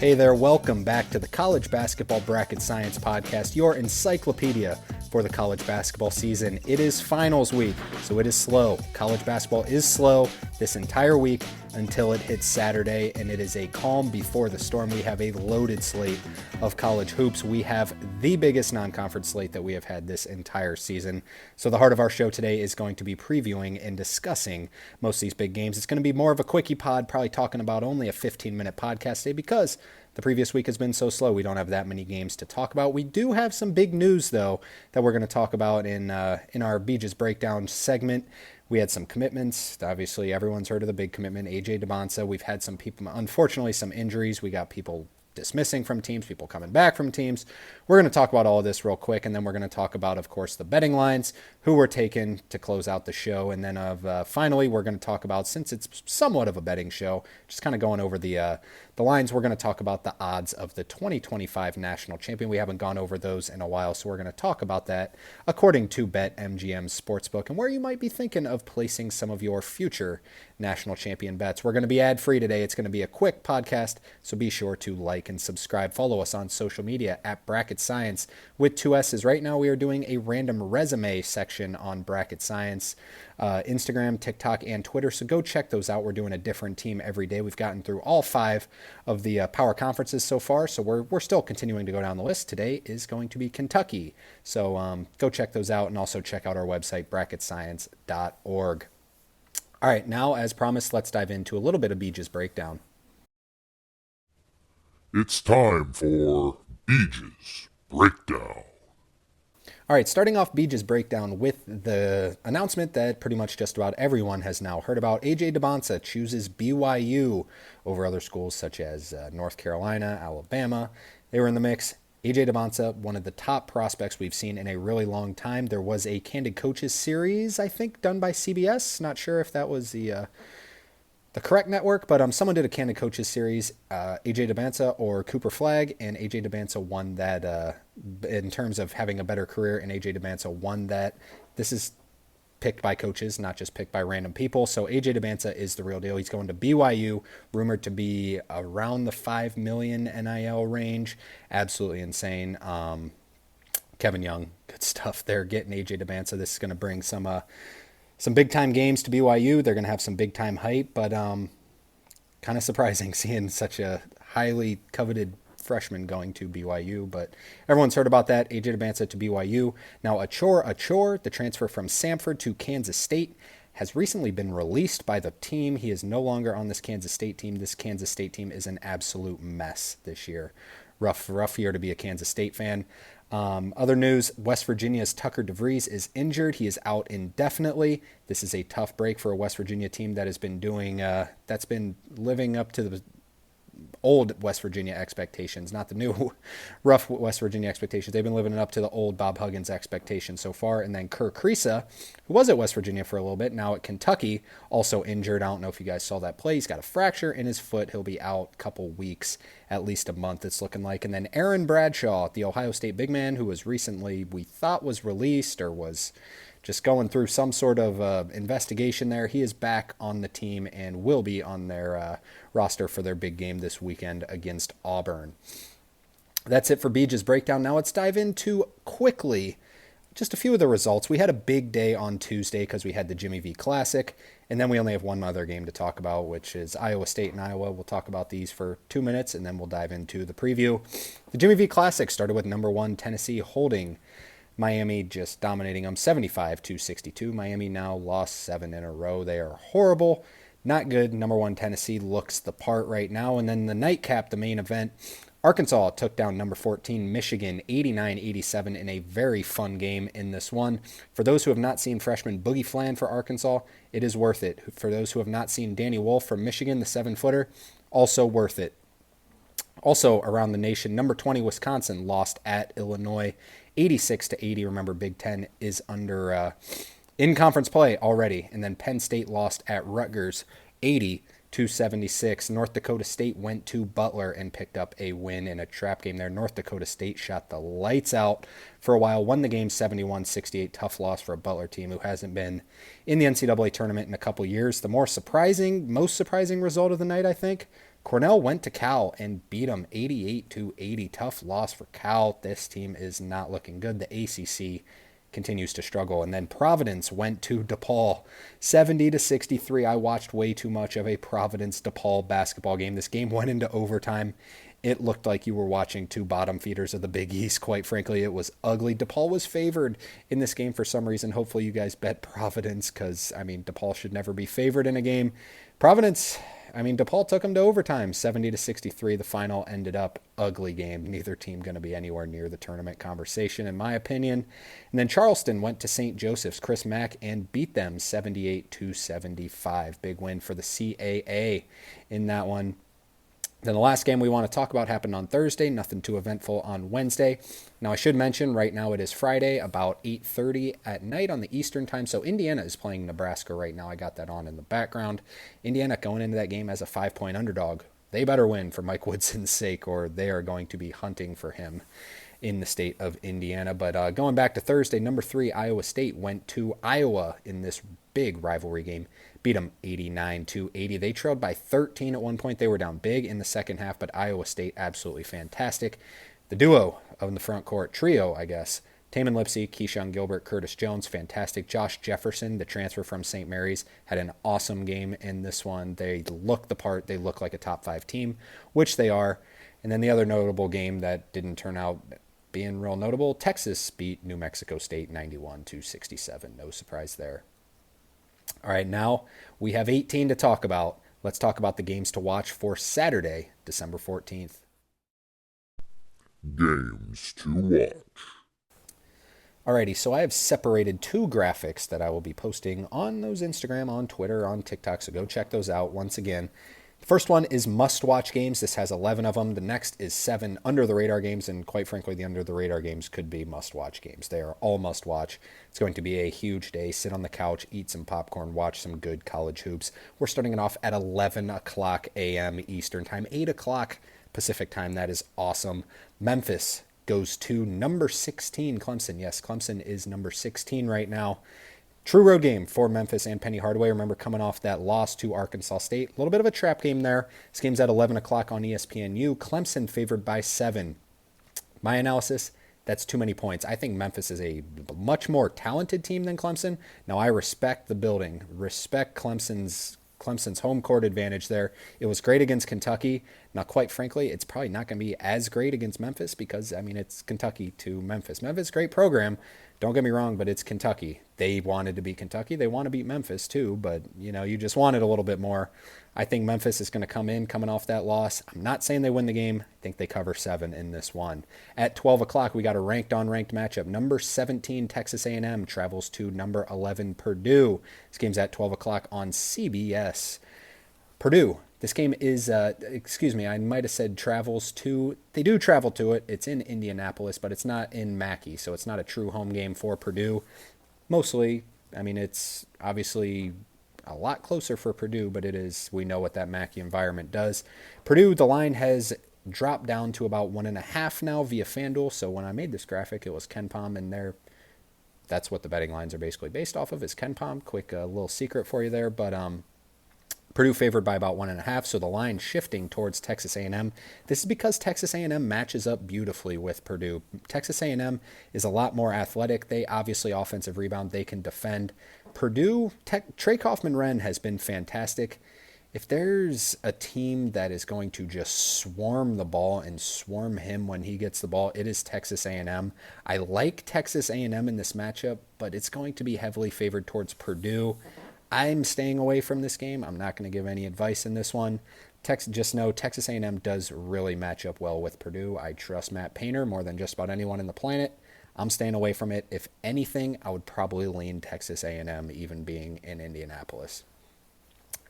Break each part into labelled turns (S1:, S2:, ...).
S1: Hey there, welcome back to the College Basketball Bracket Science Podcast, your encyclopedia for the college basketball season. It is finals week, so it is slow. College basketball is slow this entire week until it hits Saturday, and it is a calm before the storm. We have a loaded slate of college hoops. We have the biggest non-conference slate that we have had this entire season. So the heart of our show today is going to be previewing and discussing most of these big games. It's going to be more of a quickie pod, probably talking about only a 15-minute podcast today because the previous week has been so slow. We don't have that many games to talk about. We do have some big news, though, that we're going to talk about in our Beaches Breakdown segment. We had some commitments. Obviously, everyone's heard of the big commitment, AJ DeBonsa. We've had some people, unfortunately, some injuries. We got people dismissing from teams, people coming back from teams. We're going to talk about all of this real quick, and then we're going to talk about, of course, the betting lines, who we're taking to close out the show, and then finally, we're going to talk about, since it's somewhat of a betting show, just kind of going over the lines. We're going to talk about the odds of the 2025 national champion. We haven't gone over those in a while, so we're going to talk about that according to BetMGM Sportsbook and where you might be thinking of placing some of your future national champion bets. We're going to be ad-free today. It's going to be a quick podcast, so be sure to like and subscribe. Follow us on social media at Bracket Science with 2 S's. Right now, we are doing a random resume section on Bracket Science, Instagram, TikTok, and Twitter, so go check those out. We're doing a different team every day. We've gotten through all 5 of the power conferences so far, so we're still continuing to go down the list. Today is going to be Kentucky, so go check those out, and also check out our website, bracketscience.org. All right, now, as promised, let's dive into a little bit of Beaches Breakdown.
S2: It's time for Beaches Breakdown.
S1: All right, starting off Beaches Breakdown with the announcement that pretty much just about everyone has now heard about. AJ DeBonsa chooses BYU over other schools such as North Carolina, Alabama. They were in the mix. AJ DeBonsa, one of the top prospects we've seen in a really long time. There was a Candid Coaches series, I think, done by CBS. Not sure if that was the correct network, but someone did a Candid Coaches series, AJ DeBonsa or Cooper Flagg, and AJ DeBonsa won that in terms of having a better career, and AJ DeBonsa won that. This is picked by coaches, not just picked by random people. So AJ DeBonsa is the real deal. He's going to BYU, rumored to be around the $5 million NIL range. Absolutely insane. Kevin Young, good stuff there, getting AJ DeBonsa. This is going to bring some big-time games to BYU. They're going to have some big-time hype, but kind of surprising seeing such a highly coveted freshman going to BYU, but everyone's heard about that. AJ DeBonsa to BYU. Now, Achor, the transfer from Samford to Kansas State, has recently been released by the team. He is no longer on this Kansas State team. This Kansas State team is an absolute mess this year. Rough year to be a Kansas State fan. Other news, West Virginia's Tucker DeVries is injured. He is out indefinitely. This is a tough break for a West Virginia team that has been that's been living up to the old West Virginia expectations, not the new rough West Virginia expectations. They've been living up to the old Bob Huggins expectations so far. And then Kerr Kriisa, who was at West Virginia for a little bit, now at Kentucky, also injured. I don't know if you guys saw that play. He's got a fracture in his foot. He'll be out a couple weeks, at least a month, it's looking like. And then Aaron Bradshaw, the Ohio State big man, who was recently, we thought was released or was just going through some sort of investigation there. He is back on the team and will be on their roster for their big game this weekend against Auburn. That's it for Beaches Breakdown. Now let's dive into quickly just a few of the results. We had a big day on Tuesday because we had the Jimmy V Classic, and then we only have one other game to talk about, which is Iowa State and Iowa. We'll talk about these for 2 minutes, and then we'll dive into the preview. The Jimmy V Classic started with number 1 Tennessee holding Miami, just dominating them 75-62. Miami now lost 7 in a row. They are horrible. Not good. Number 1 Tennessee looks the part right now. And then the nightcap, the main event, Arkansas took down number 14 Michigan 89-87 in a very fun game in this one. For those who have not seen freshman Boogie Flan for Arkansas, it is worth it. For those who have not seen Danny Wolf from Michigan, the 7-footer, also worth it. Also around the nation, number 20 Wisconsin lost at Illinois 86-80. Remember, Big Ten is under in conference play already. And then Penn State lost at Rutgers 80-76. North Dakota State went to Butler and picked up a win in a trap game there. North Dakota State shot the lights out for a while, won the game 71-68. Tough loss for a Butler team who hasn't been in the NCAA tournament in a couple years. The most surprising result of the night, I think, Cornell went to Cal and beat them 88-80. Tough loss for Cal. This team is not looking good. The ACC continues to struggle. And then Providence went to DePaul 70-63. I watched way too much of a Providence DePaul basketball game. This game went into overtime. It looked like you were watching two bottom feeders of the Big East, quite frankly. It was ugly. DePaul was favored in this game for some reason. Hopefully you guys bet Providence because, DePaul should never be favored in a game. DePaul took them to overtime, 70-63. The final ended up ugly game. Neither team going to be anywhere near the tournament conversation, in my opinion. And then Charleston went to St. Joseph's, Chris Mack, and beat them 78-75. Big win for the CAA in that one. Then the last game we want to talk about happened on Thursday. Nothing too eventful on Wednesday. Now, I should mention right now it is Friday, about 8:30 at night on the Eastern time. So Indiana is playing Nebraska right now. I got that on in the background. Indiana going into that game as a 5-point underdog. They better win for Mike Woodson's sake, or they are going to be hunting for him in the state of Indiana. But going back to Thursday, number 3, Iowa State went to Iowa in this big rivalry game. Beat them 89-80. They trailed by 13 at one point. They were down big in the second half, but Iowa State absolutely fantastic. The duo of the front court, trio, I guess. Taman Lipsey, Keyshawn Gilbert, Curtis Jones, fantastic. Josh Jefferson, the transfer from St. Mary's, had an awesome game in this one. They look the part. They look like a top 5 team, which they are. And then the other notable game that didn't turn out being real notable, Texas beat New Mexico State 91-67. No surprise there. All right, now we have 18 to talk about. Let's talk about the games to watch for Saturday, December 14th.
S2: Games to watch.
S1: Alrighty, so I have separated 2 graphics that I will be posting on those Instagram, on Twitter, on TikTok, so go check those out once again. The first one is must-watch games. This has 11 of them. The next is 7 under-the-radar games, and quite frankly, the under-the-radar games could be must-watch games. They are all must-watch. It's going to be a huge day. Sit on the couch, eat some popcorn, watch some good college hoops. We're starting it off at 11 o'clock a.m. Eastern Time, 8 o'clock Pacific Time. That is awesome. Memphis goes to number 16, Clemson. Yes, Clemson is number 16 right now. True road game for Memphis and Penny Hardaway. Remember, coming off that loss to Arkansas State. A little bit of a trap game there. This game's at 11 o'clock on ESPNU. Clemson favored by 7. My analysis, that's too many points. I think Memphis is a much more talented team than Clemson. Now, I respect the building. Respect Clemson's home court advantage there. It was great against Kentucky. Now, quite frankly, it's probably not going to be as great against Memphis because, it's Kentucky to Memphis. Memphis, great program. Don't get me wrong, but it's Kentucky. They wanted to beat Kentucky. They want to beat Memphis too, but, you just wanted a little bit more. I think Memphis is going to coming off that loss. I'm not saying they win the game. I think they cover 7 in this one. At 12 o'clock, we got a ranked-on-ranked matchup. Number 17, Texas A&M travels to number 11, Purdue. This game's at 12 o'clock on CBS. Purdue. This game is, I might have said travels to. They do travel to it. It's in Indianapolis, but it's not in Mackey, so it's not a true home game for Purdue. Mostly, it's obviously a lot closer for Purdue, but it is, we know what that Mackey environment does. Purdue, the line has dropped down to about 1.5 now via FanDuel, so when I made this graphic, it was KenPom, and that's what the betting lines are basically based off of, is KenPom. Quick little secret for you there, but Purdue favored by about 1.5, so the line shifting towards Texas A&M. This is because Texas A&M matches up beautifully with Purdue. Texas A&M is a lot more athletic. They obviously offensive rebound. They can defend. Purdue, Trey Kaufman-Renn has been fantastic. If there's a team that is going to just swarm the ball and swarm him when he gets the ball, it is Texas A&M. I like Texas A&M in this matchup, but it's going to be heavily favored towards Purdue. I'm staying away from this game. I'm not going to give any advice in this one. Just know Texas A&M does really match up well with Purdue. I trust Matt Painter more than just about anyone on the planet. I'm staying away from it. If anything, I would probably lean Texas A&M, even being in Indianapolis.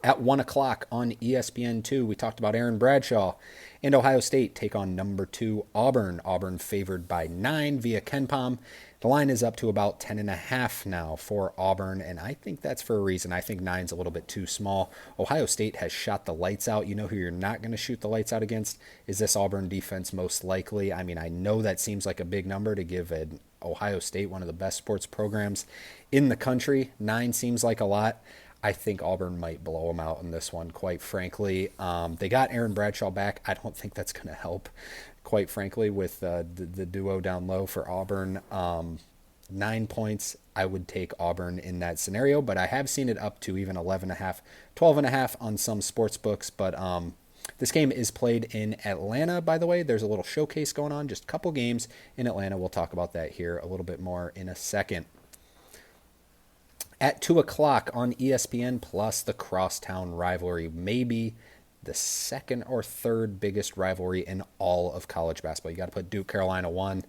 S1: At 1 o'clock on ESPN2, we talked about Aaron Bradshaw and Ohio State take on number 2 Auburn. Auburn favored by 9 via KenPom. The line is up to about 10.5 now for Auburn, and I think that's for a reason. I think 9's a little bit too small. Ohio State has shot the lights out. You know who you're not going to shoot the lights out against? Is this Auburn defense most likely? I know that seems like a big number to give an Ohio State, one of the best sports programs in the country. 9 seems like a lot. I think Auburn might blow them out in this one, quite frankly. They got Aaron Bradshaw back. I don't think that's going to help, quite frankly, with the duo down low for Auburn. 9 points, I would take Auburn in that scenario, but I have seen it up to even 11.5, 12.5 on some sports books. But this game is played in Atlanta, by the way. There's a little showcase going on, just a couple games in Atlanta. We'll talk about that here a little bit more in a second. At 2 o'clock on ESPN Plus, the crosstown rivalry, maybe the second or third biggest rivalry in all of college basketball. You got to put Duke, Carolina 1,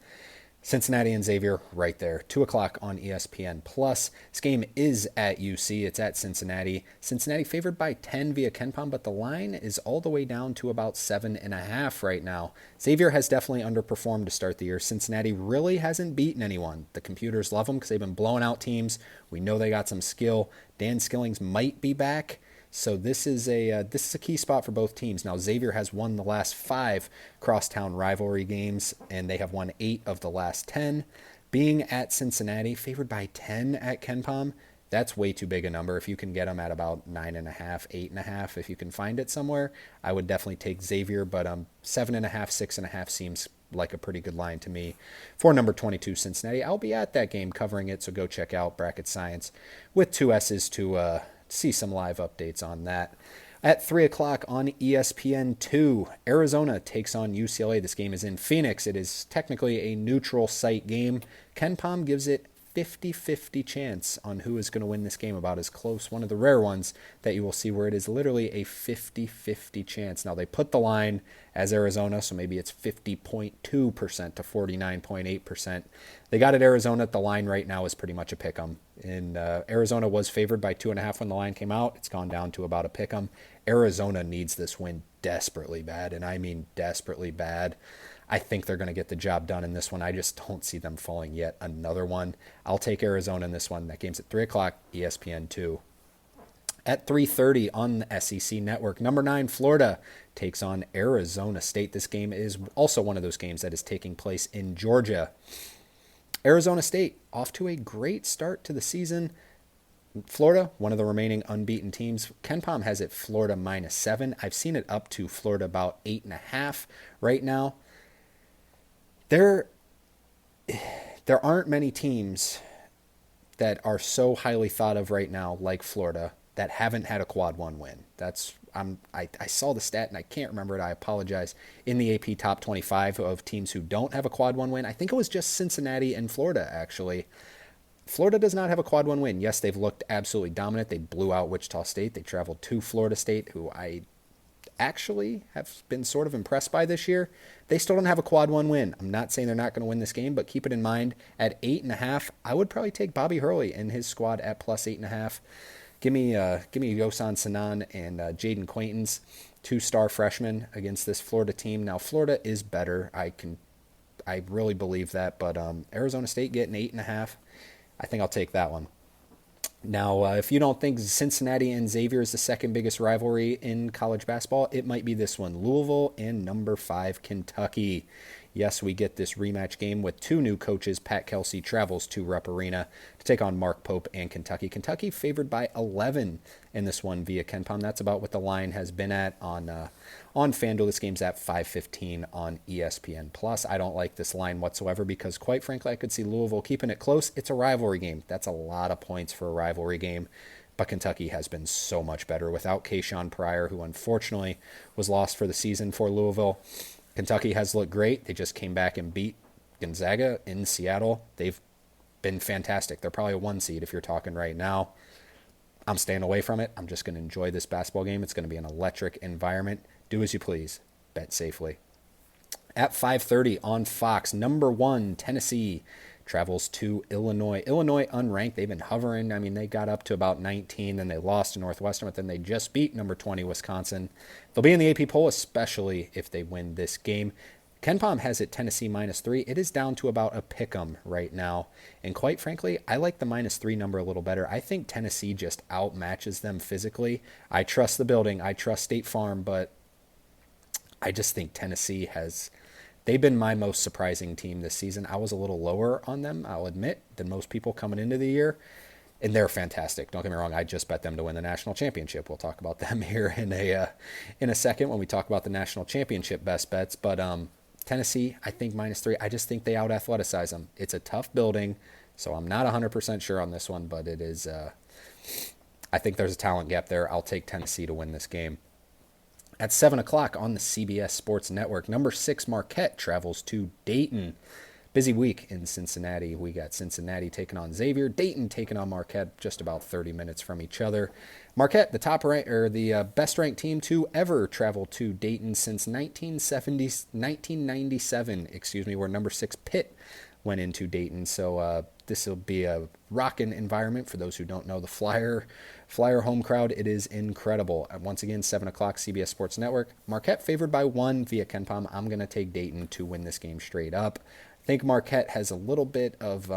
S1: Cincinnati and Xavier right there. 2 o'clock on ESPN Plus. This game is at UC. It's at Cincinnati. Cincinnati favored by 10 via KenPom, but the line is all the way down to about 7.5 right now. Xavier has definitely underperformed to start the year. Cincinnati really hasn't beaten anyone. The computers love them because they've been blowing out teams. We know they got some skill. Dan Skillings might be back. So this is a key spot for both teams. Now, Xavier has won the last 5 crosstown rivalry games, and they have won 8 of the last 10. Being at Cincinnati, favored by 10 at KenPom, that's way too big a number. If you can get them at about 9.5, 8.5, if you can find it somewhere, I would definitely take Xavier, but 7.5, 6.5 seems like a pretty good line to me for number 22 Cincinnati. I'll be at that game covering it, so go check out Bracket Science with 2 S's to see some live updates on that. At 3 o'clock on ESPN2, Arizona takes on UCLA. This game is in Phoenix. It is technically a neutral site game. KenPom gives it 50-50 chance on who is going to win this game, about as close. One of the rare ones that you will see where it is literally a 50-50 chance. Now, they put the line as Arizona, so maybe it's 50.2% to 49.8%. They got it Arizona. The line right now is pretty much a pick 'em. And Arizona was favored by 2.5 when the line came out. It's gone down to about a pick 'em. Arizona needs this win desperately bad, and I mean desperately bad. I think they're going to get the job done in this one. I just don't see them falling yet another one. I'll take Arizona in this one. That game's at 3 o'clock, ESPN2. At 3:30 on the SEC Network, number 9 Florida takes on Arizona State. This game is also one of those games that is taking place in Georgia. Arizona State off to a great start to the season. Florida, one of the remaining unbeaten teams. KenPom has it Florida -7. I've seen it up to Florida about 8.5 right now. There aren't many teams that are so highly thought of right now, like Florida, that haven't had a quad 1 win. I saw the stat and I can't remember it. I apologize. In the AP top 25 of teams who don't have a quad 1 win, I think it was just Cincinnati and Florida, actually. Florida does not have a quad 1 win. Yes, they've looked absolutely dominant. They blew out Wichita State. They traveled to Florida State, who I actually have been sort of impressed by this year. They still don't have a quad 1 win. I'm not saying they're not going to win this game, but keep it in mind. At 8.5, I would probably take Bobby Hurley and his squad at plus 8.5. Give me Yosan Sanan and Jaden Quaintance, 2-star freshmen against this Florida team. Now, Florida is better. I really believe that, but Arizona State getting 8.5. I think I'll take that one. Now, if you don't think Cincinnati and Xavier is the second biggest rivalry in college basketball, it might be this one. Louisville and number 5 Kentucky. Yes, we get this rematch game with 2 new coaches. Pat Kelsey travels to Rupp Arena to take on Mark Pope and Kentucky. Kentucky favored by 11 in this one via KenPom. That's about what the line has been at on FanDuel. This game's at 5:15 on ESPN+. I don't like this line whatsoever because, quite frankly, I could see Louisville keeping it close. It's a rivalry game. That's a lot of points for a rivalry game. But Kentucky has been so much better without Kayshawn Pryor, who unfortunately was lost for the season for Louisville. Kentucky has looked great. They just came back and beat Gonzaga in Seattle. They've been fantastic. They're probably a 1 seed if you're talking right now. I'm staying away from it. I'm just going to enjoy this basketball game. It's going to be an electric environment. Do as you please. Bet safely. At 5:30 on Fox, number 1 Tennessee travels to Illinois. Illinois unranked. They've been hovering. I mean, they got up to about 19, then they lost to Northwestern, but then they just beat number 20 Wisconsin. They'll be in the AP poll, especially if they win this game. KenPom has it Tennessee -3. It is down to about a pick 'em right now. And quite frankly, I like the -3 number a little better. I think Tennessee just outmatches them physically. I trust the building. I trust State Farm, but I just think Tennessee they've been my most surprising team this season. I was a little lower on them, I'll admit, than most people coming into the year. and they're fantastic. Don't get me wrong. I just bet them to win the national championship. We'll talk about them here in a second when we talk about the national championship best bets. But Tennessee, I think -3. I just think they out athleticize them. It's a tough building, so I'm not 100% sure on this one, but it is. I think there's a talent gap there. I'll take Tennessee to win this game. At 7 o'clock on the CBS Sports Network, number 6 Marquette travels to Dayton. Busy week in Cincinnati. We got Cincinnati taking on Xavier, Dayton taking on Marquette, just about 30 minutes from each other. Marquette, the top rank or the best ranked team to ever travel to Dayton since 1997. Where number 6 Pitt went into Dayton. So this will be a rockin' environment for those who don't know the Flyer home crowd. It is incredible. Once again, 7 o'clock, CBS Sports Network. Marquette favored by 1 via KenPom. I'm going to take Dayton to win this game straight up. I think Marquette has a little bit of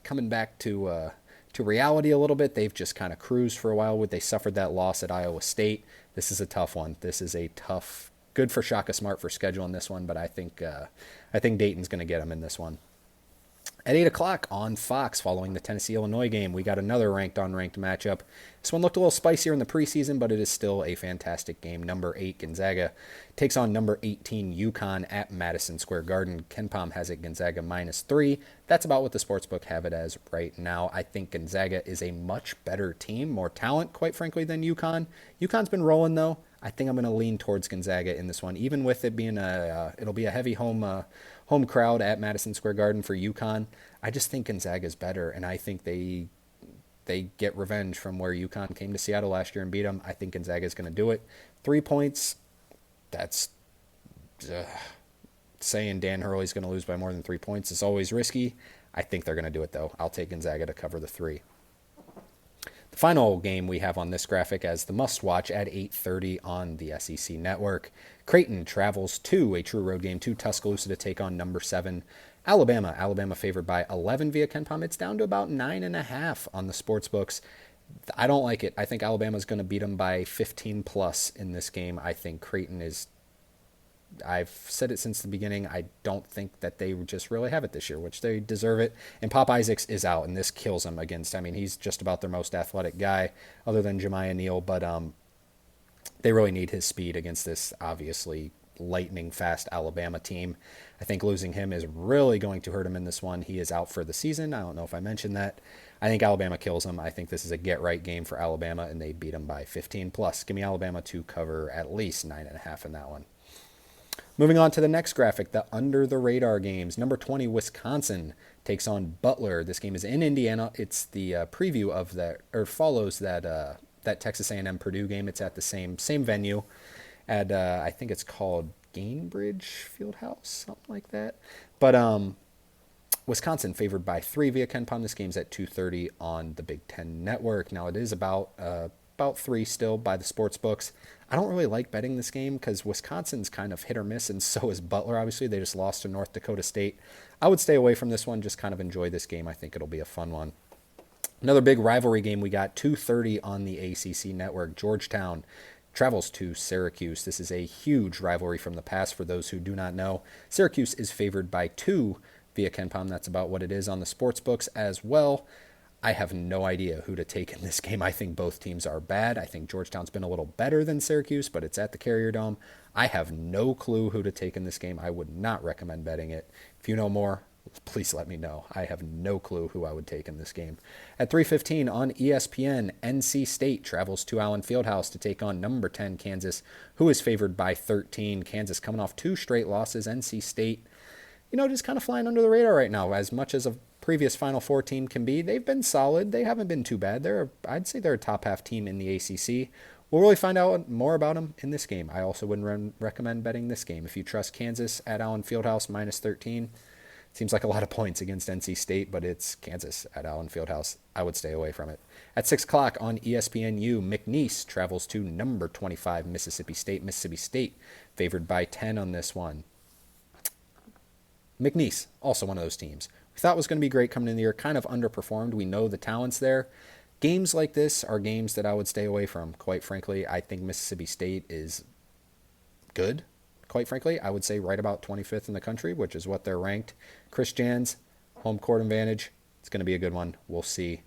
S1: coming back to reality a little bit. They've just kind of cruised for a while. They suffered that loss at Iowa State. This is a tough one. This is a tough, good for Shaka Smart for scheduling this one, but I think Dayton's going to get them in this one. At 8 o'clock on Fox, following the Tennessee-Illinois game, we got another ranked-on-ranked matchup. This one looked a little spicier in the preseason, but it is still a fantastic game. Number 8, Gonzaga, takes on number 18, UConn at Madison Square Garden. KenPom has it Gonzaga -3. That's about what the sportsbook have it as right now. I think Gonzaga is a much better team, more talent, quite frankly, than UConn. UConn's been rolling, though. I think I'm going to lean towards Gonzaga in this one, even with it being it'll be a heavy home crowd at Madison Square Garden for UConn. I just think Gonzaga is better, and I think they get revenge from where UConn came to Seattle last year and beat them. I think Gonzaga is going to do it. 3 points, that's saying Dan Hurley's going to lose by more than 3 points is always risky. I think they're going to do it, though. I'll take Gonzaga to cover the 3. The final game we have on this graphic as the must-watch at 8:30 on the SEC Network. Creighton travels to a true road game to Tuscaloosa to take on number 7 Alabama. Alabama favored by 11 via KenPom. It's down to about 9.5 on the sports books. I don't like it. I think Alabama's going to beat them by 15 plus in this game. I think Creighton is. I've said it since the beginning. I don't think that they just really have it this year, which they deserve it. And Pop Isaacs is out, and this kills him against. I mean, he's just about their most athletic guy, other than Jemiah Neal. But they really need his speed against this obviously lightning fast Alabama team. I think losing him is really going to hurt him in this one. He is out for the season. I don't know if I mentioned that. I think Alabama kills him. I think this is a get-right game for Alabama, and they beat him by 15 plus. Give me Alabama to cover at least 9.5 in that one. Moving on to the next graphic, the under-the-radar games. Number 20, Wisconsin takes on Butler. This game is in Indiana. It's the preview of that, or follows that Texas A&M Purdue game. It's at the same venue at I think it's called Gainbridge Fieldhouse, something like that. But Wisconsin favored by 3 via KenPom. This game's at 2:30 on the Big Ten Network. Now it is about 3 still by the sports books. I don't really like betting this game because Wisconsin's kind of hit or miss, and so is Butler. Obviously, they just lost to North Dakota State. I would stay away from this one. Just kind of enjoy this game. I think it'll be a fun one. Another big rivalry game we got, 2:30 on the ACC Network. Georgetown travels to Syracuse. This is a huge rivalry from the past for those who do not know. Syracuse is favored by 2 via KenPom. That's about what it is on the sports books as well. I have no idea who to take in this game. I think both teams are bad. I think Georgetown's been a little better than Syracuse, but it's at the Carrier Dome. I have no clue who to take in this game. I would not recommend betting it. If you know more, please let me know. I have no clue who I would take in this game. At 3:15 on ESPN, NC State travels to Allen Fieldhouse to take on number 10 Kansas, who is favored by 13. Kansas coming off 2 straight losses. NC State, just kind of flying under the radar right now. As much as a previous Final Four team can be, they've been solid. They haven't been too bad. I'd say they're a top half team in the ACC. We'll really find out more about them in this game. I also wouldn't recommend betting this game. If you trust Kansas at Allen Fieldhouse -13, seems like a lot of points against NC State, but it's Kansas at Allen Fieldhouse. I would stay away from it. At 6 o'clock on ESPNU, McNeese travels to number 25 Mississippi State. Mississippi State favored by 10 on this one. McNeese, also one of those teams we thought was going to be great coming in the year, kind of underperformed. We know the talent's there. Games like this are games that I would stay away from, quite frankly. I think Mississippi State is good, quite frankly. I would say right about 25th in the country, which is what they're ranked. Chris Jans, home court advantage. It's going to be a good one. We'll see.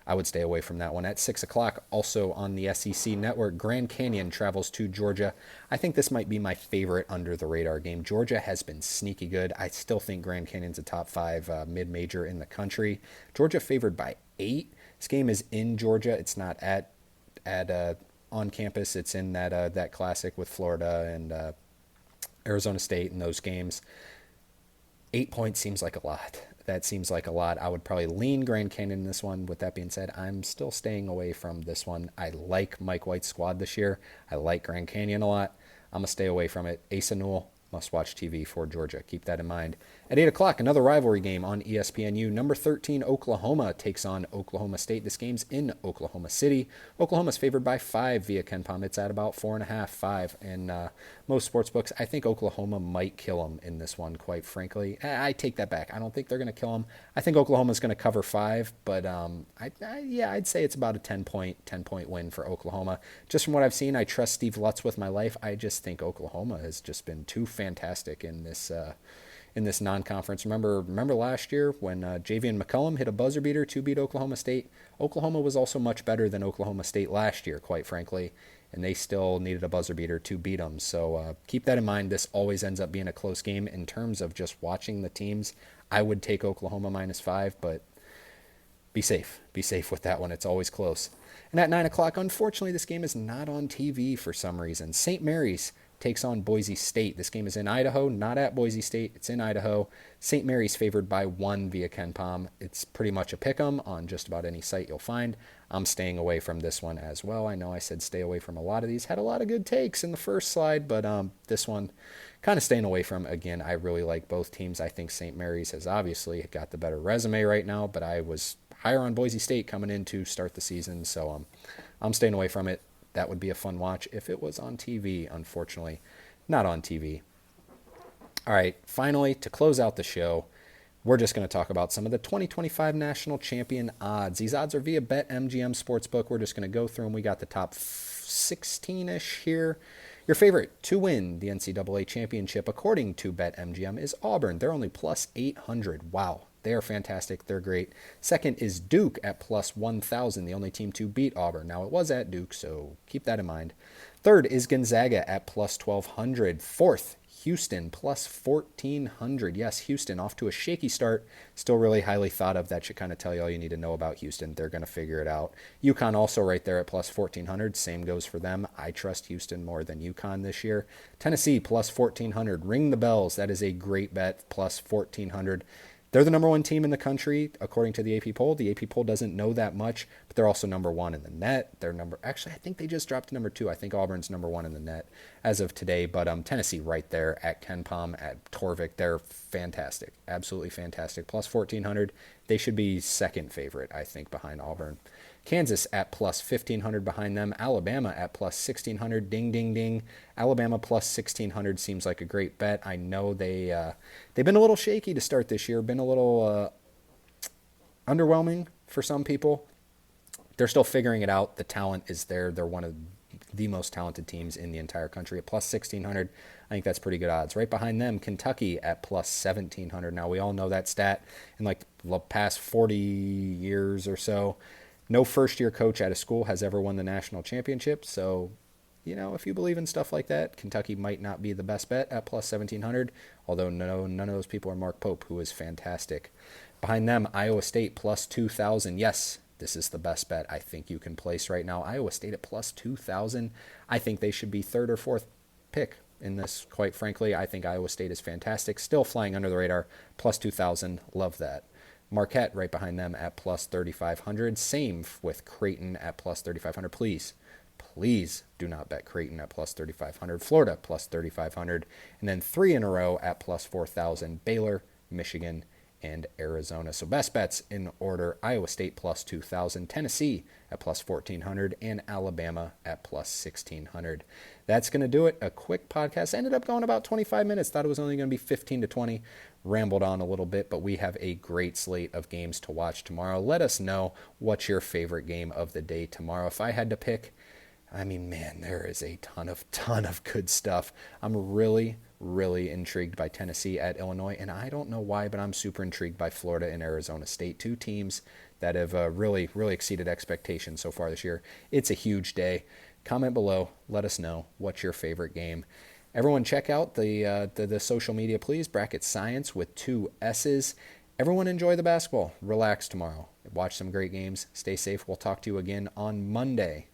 S1: I would stay away from that one. At 6 o'clock, also on the SEC network, Grand Canyon travels to Georgia. I think this might be my favorite under the radar game. Georgia has been sneaky good. I still think Grand Canyon's a top 5 mid-major in the country. Georgia favored by 8. This game is in Georgia. It's not at on campus. It's in that classic with Florida and Arizona State in those games. 8 points seems like a lot. That seems like a lot. I would probably lean Grand Canyon in this one. With that being said, I'm still staying away from this one. I like Mike White's squad this year. I like Grand Canyon a lot. I'm going to stay away from it. Asa Newell, must-watch TV for Georgia. Keep that in mind. At 8 o'clock, another rivalry game on ESPNU. Number 13, Oklahoma takes on Oklahoma State. This game's in Oklahoma City. Oklahoma's favored by 5 via KenPom. It's at about 4.5, 5. And most sports books, I think Oklahoma might kill them in this one, quite frankly. I take that back. I don't think they're going to kill them. I think Oklahoma's going to cover 5, but I'd say it's about a 10-point win for Oklahoma. Just from what I've seen, I trust Steve Lutz with my life. I just think Oklahoma has just been too fantastic in this non-conference. Remember last year when Javian McCullum hit a buzzer beater to beat Oklahoma State? Oklahoma was also much better than Oklahoma State last year, quite frankly, and they still needed a buzzer beater to beat them. So keep that in mind. This always ends up being a close game. In terms of just watching the teams, I would take Oklahoma -5, but be safe. Be safe with that one. It's always close. And at 9 o'clock, unfortunately, this game is not on TV for some reason. St. Mary's takes on Boise State. This game is in Idaho, not at Boise State. It's in Idaho. St. Mary's favored by 1 via KenPom. It's pretty much a pick 'em on just about any site you'll find. I'm staying away from this one as well. I know I said stay away from a lot of these. Had a lot of good takes in the first slide, but this one kind of staying away from. Again, I really like both teams. I think St. Mary's has obviously got the better resume right now, but I was higher on Boise State coming in to start the season, so I'm staying away from it. That would be a fun watch if it was on TV. Unfortunately, not on TV. All right, finally, to close out the show, we're just going to talk about some of the 2025 national champion odds. These odds are via BetMGM Sportsbook. We're just going to go through them. We got the top 16-ish here. Your favorite to win the NCAA championship, according to BetMGM, is Auburn. They're only plus 800. Wow. They are fantastic. They're great. Second is Duke at plus 1,000, the only team to beat Auburn. Now, it was at Duke, so keep that in mind. Third is Gonzaga at plus 1,200. Fourth, Houston plus 1,400. Yes, Houston off to a shaky start. Still really highly thought of. That should kind of tell you all you need to know about Houston. They're going to figure it out. UConn also right there at plus 1,400. Same goes for them. I trust Houston more than UConn this year. Tennessee plus 1,400. Ring the bells. That is a great bet. Plus 1,400. They're the number 1 team in the country, according to the AP poll. The AP poll doesn't know that much, but they're also number 1 in the net. Actually, I think they just dropped to number 2. I think Auburn's number 1 in the net as of today. But Tennessee right there at KenPom, at Torvik, they're fantastic. Absolutely fantastic. Plus 1,400. They should be second favorite, I think, behind Auburn. Kansas at plus 1,500 behind them. Alabama at plus 1,600. Ding, ding, ding. Alabama plus 1,600 seems like a great bet. I know they've been a little shaky to start this year. Been a little underwhelming for some people. They're still figuring it out. The talent is there. They're one of the most talented teams in the entire country. At plus 1,600, I think that's pretty good odds. Right behind them, Kentucky at plus 1,700. Now, we all know that stat in like the past 40 years or so. No first-year coach at a school has ever won the national championship. So, if you believe in stuff like that, Kentucky might not be the best bet at plus 1,700, although none of those people are Mark Pope, who is fantastic. Behind them, Iowa State plus 2,000. Yes, this is the best bet I think you can place right now. Iowa State at plus 2,000. I think they should be third or fourth pick in this, quite frankly. I think Iowa State is fantastic. Still flying under the radar. Plus 2,000. Love that. Marquette right behind them at plus 3,500. Same with Creighton at plus 3,500. Please do not bet Creighton at plus 3,500. Florida plus 3,500. And then 3 in a row at plus 4,000. Baylor, Michigan, and Arizona. So best bets in order: Iowa State plus 2,000, Tennessee at plus 1,400, and Alabama at plus 1,600. That's going to do it. A quick podcast. Ended up going about 25 minutes. Thought it was only going to be 15 to 20. Rambled on a little bit, but we have a great slate of games to watch tomorrow. Let us know what's your favorite game of the day tomorrow. If I had to pick, I mean, man, there is a ton of good stuff. I'm really intrigued by Tennessee at Illinois, and I don't know why, but I'm super intrigued by Florida and Arizona State. Two teams that have really, really exceeded expectations so far this year. It's a huge day. Comment below. Let us know what's your favorite game. Everyone, check out the social media, please. Bracket Science with 2 S's. Everyone, enjoy the basketball. Relax tomorrow. Watch some great games. Stay safe. We'll talk to you again on Monday.